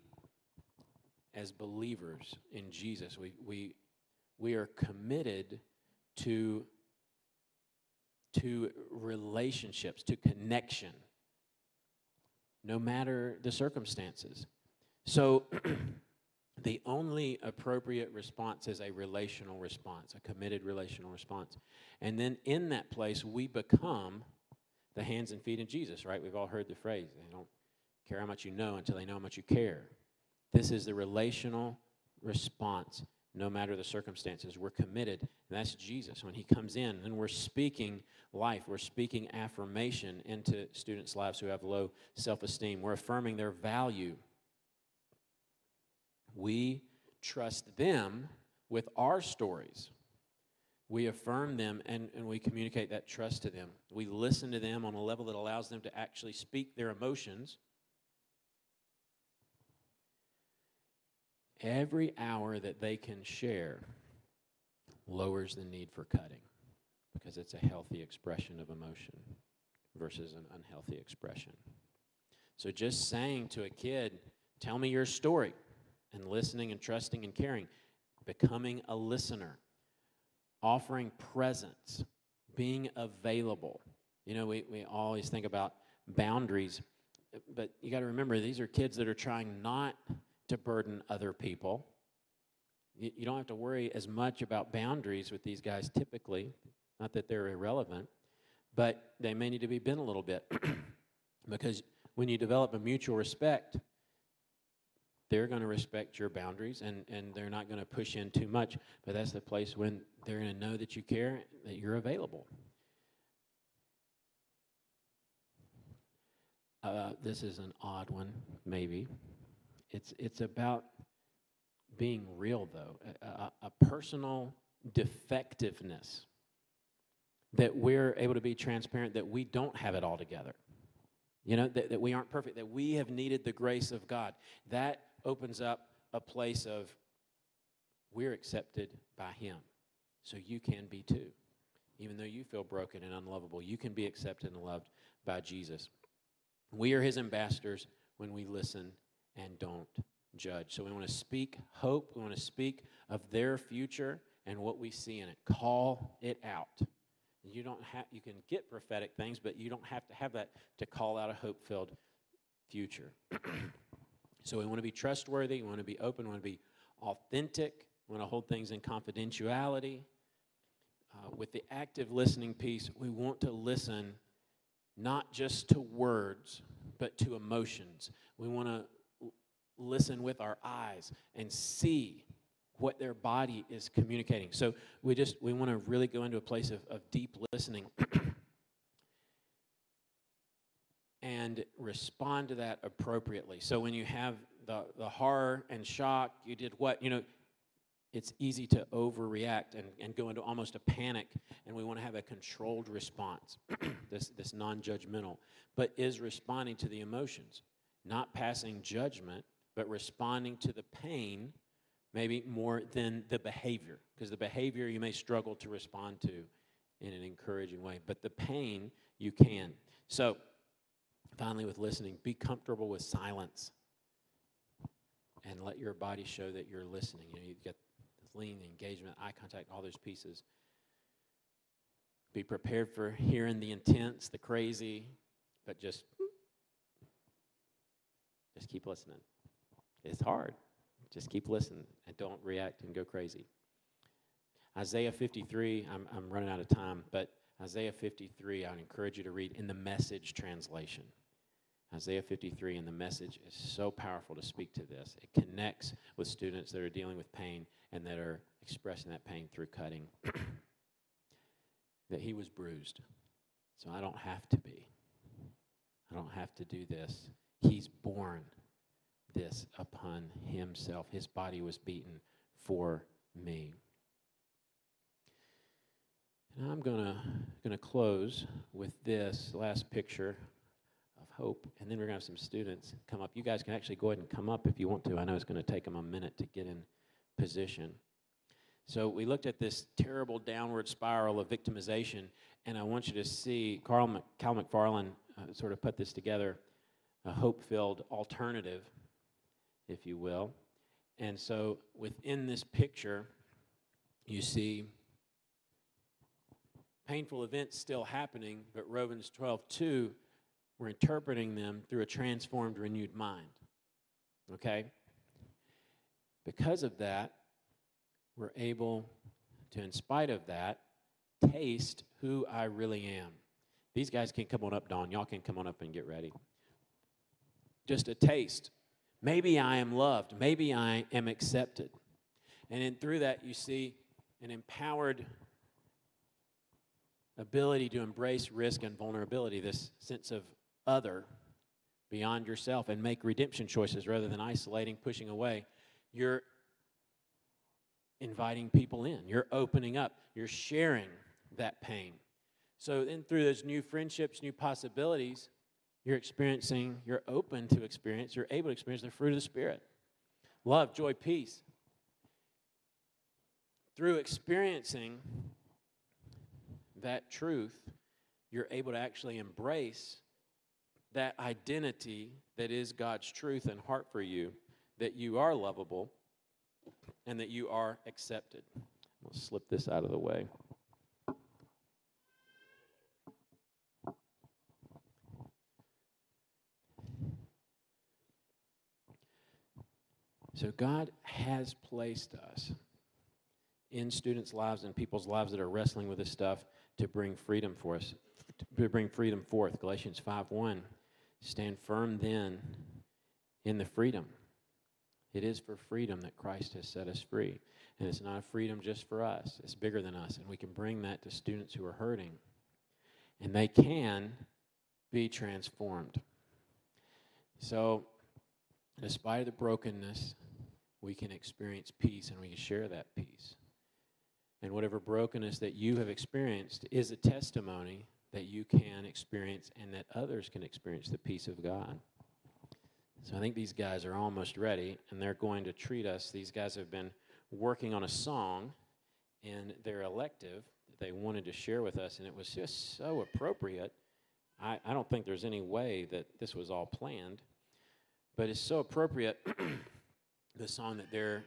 as believers in Jesus, we are committed to relationships, to connection, no matter the circumstances. So the only appropriate response is a relational response, a committed relational response. And then in that place, we become the hands and feet of Jesus, right? We've all heard the phrase, they don't care how much you know until they know how much you care. This is the relational response, no matter the circumstances. We're committed, and that's Jesus. When he comes in, and we're speaking life, we're speaking affirmation into students' lives who have low self-esteem. We're affirming their value. We trust them with our stories. We affirm them, and we communicate that trust to them. We listen to them on a level that allows them to actually speak their emotions. Every hour that they can share lowers the need for cutting because it's a healthy expression of emotion versus an unhealthy expression. So just saying to a kid, tell me your story, and listening and trusting and caring, becoming a listener, offering presence, being available. You know, we always think about boundaries, but you got to remember these are kids that are trying not to burden other people. You don't have to worry as much about boundaries with these guys typically, not that they're irrelevant, but they may need to be bent a little bit because when you develop a mutual respect, they're going to respect your boundaries and they're not going to push in too much, but that's the place when they're going to know that you care, that you're available. This is an odd one, maybe. It's about being real, though, a personal defectiveness, that we're able to be transparent, that we don't have it all together, you know, that we aren't perfect, that we have needed the grace of God. That opens up a place of we're accepted by him, so you can be too. Even though you feel broken and unlovable, you can be accepted and loved by Jesus. We are his ambassadors when we listen and don't judge. So we want to speak hope. We want to speak of their future and what we see in it. Call it out. You can get prophetic things, but you don't have to have that to call out a hope-filled future. So we want to be trustworthy. We want to be open. We want to be authentic. We want to hold things in confidentiality. With the active listening piece, we want to listen not just to words, but to emotions. We want to listen with our eyes and see what their body is communicating. So we want to really go into a place of deep listening and respond to that appropriately. So when you have the horror and shock, you did what? You know, it's easy to overreact and go into almost a panic, and we want to have a controlled response, this non-judgmental, but is responding to the emotions, not passing judgment, but responding to the pain maybe more than the behavior, because the behavior you may struggle to respond to in an encouraging way, but the pain you can. So finally, with listening, be comfortable with silence and let your body show that you're listening. You know, you've got lean, engagement, eye contact, all those pieces. Be prepared for hearing the intense, the crazy, but just keep listening. It's hard. Just keep listening and don't react and go crazy. Isaiah 53, I'm running out of time, but Isaiah 53, I would encourage you to read in the Message translation. Isaiah 53 in the Message is so powerful to speak to this. It connects with students that are dealing with pain and that are expressing that pain through cutting. That he was bruised, so I don't have to be. I don't have to do this. He's borne this upon himself. His body was beaten for me. And I'm gonna close with this last picture of hope, and then we're going to have some students come up. You guys can actually go ahead and come up if you want to. I know it's going to take them a minute to get in position. So we looked at this terrible downward spiral of victimization, and I want you to see Cal McFarland sort of put this together, a hope-filled alternative, if you will. And so within this picture, you see painful events still happening, but Romans 12:2, we're interpreting them through a transformed, renewed mind. Okay? Because of that, we're able to, in spite of that, taste who I really am. These guys can come on up, Dawn. Y'all can come on up and get ready. Just a taste. Maybe I am loved. Maybe I am accepted. And then through that, you see an empowered ability to embrace risk and vulnerability, this sense of other beyond yourself, and make redemption choices rather than isolating, pushing away. You're inviting people in. You're opening up. You're sharing that pain. So then through those new friendships, new possibilities, you're open to experience, you're able to experience the fruit of the Spirit. Love, joy, peace. Through experiencing that truth, you're able to actually embrace that identity that is God's truth and heart for you, that you are lovable and that you are accepted. I'll slip this out of the way. So God has placed us in students' lives and people's lives that are wrestling with this stuff to bring freedom for us, to bring freedom forth. Galatians 5:1, stand firm then in the freedom. It is for freedom that Christ has set us free. And it's not a freedom just for us. It's bigger than us. And we can bring that to students who are hurting. And they can be transformed. So, despite the brokenness, we can experience peace and we can share that peace. And whatever brokenness that you have experienced is a testimony that you can experience and that others can experience the peace of God. So I think these guys are almost ready, and they're going to treat us. These guys have been working on a song in their elective that they wanted to share with us, and it was just so appropriate. I don't think there's any way that this was all planned, but it's so appropriate, the song that they're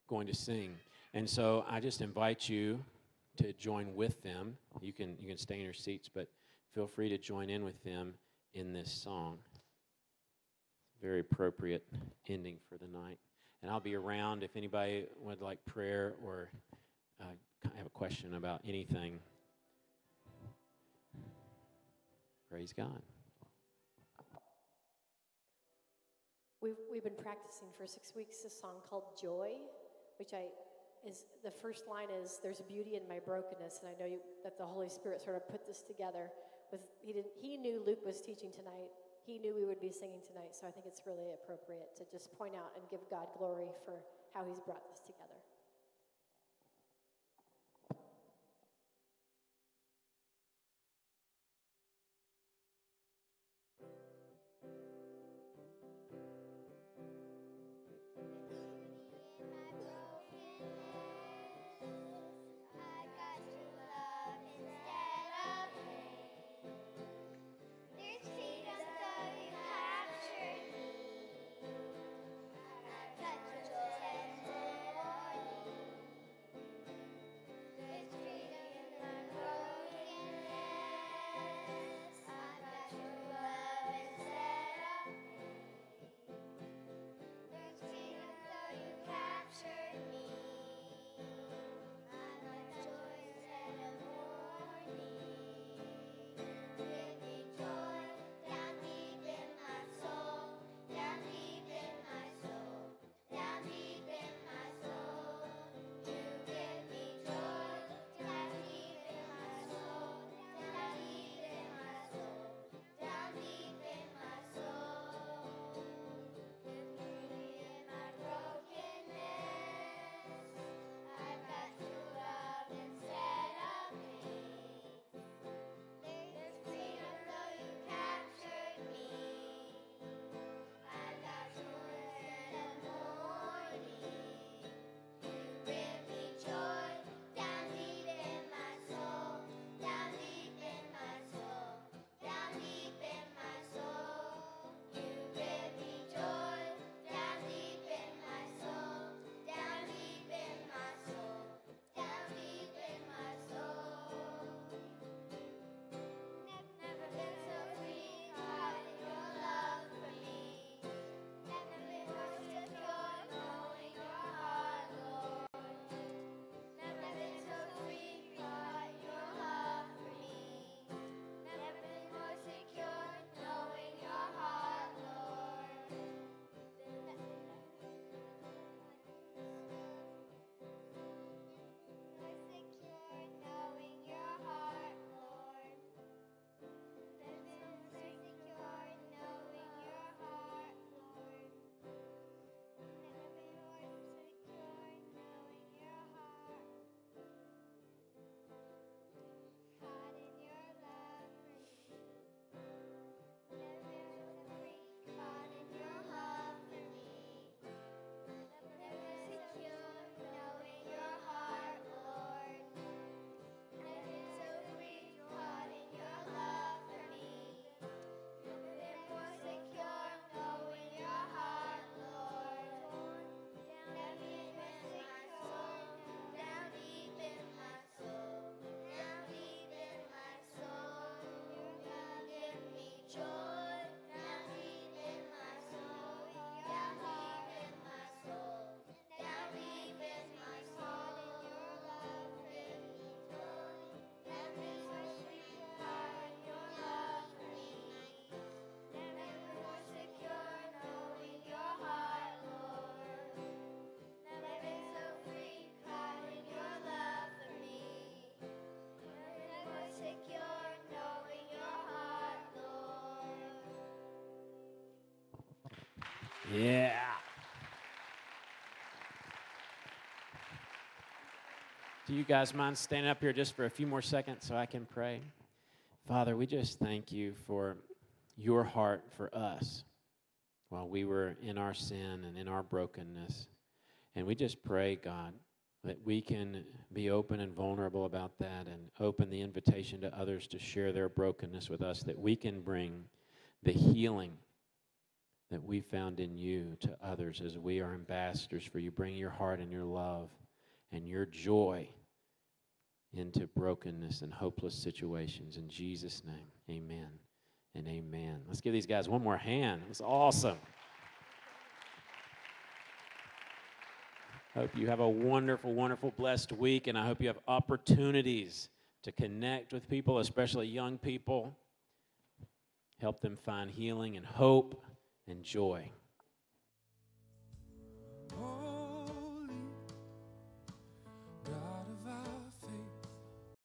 going to sing. And so I just invite you to join with them. You can stay in your seats, but feel free to join in with them in this song. Very appropriate ending for the night. And I'll be around if anybody would like prayer or have a question about anything. Praise God. We've been practicing for 6 weeks this song called Joy, which the first line is, there's beauty in my brokenness, and I know that the Holy Spirit sort of put this together. He knew Luke was teaching tonight. He knew we would be singing tonight, so I think it's really appropriate to just point out and give God glory for how he's brought this together. Yeah. Do you guys mind standing up here just for a few more seconds so I can pray? Father, we just thank you for your heart for us while we were in our sin and in our brokenness. And we just pray, God, that we can be open and vulnerable about that and open the invitation to others to share their brokenness with us, that we can bring the healing that we found in you to others as we are ambassadors for you. Bring your heart and your love and your joy into brokenness and hopeless situations. In Jesus' name, amen and amen. Let's give these guys one more hand. It was awesome. Hope you have a wonderful, wonderful, blessed week, and I hope you have opportunities to connect with people, especially young people. Help them find healing and hope and joy.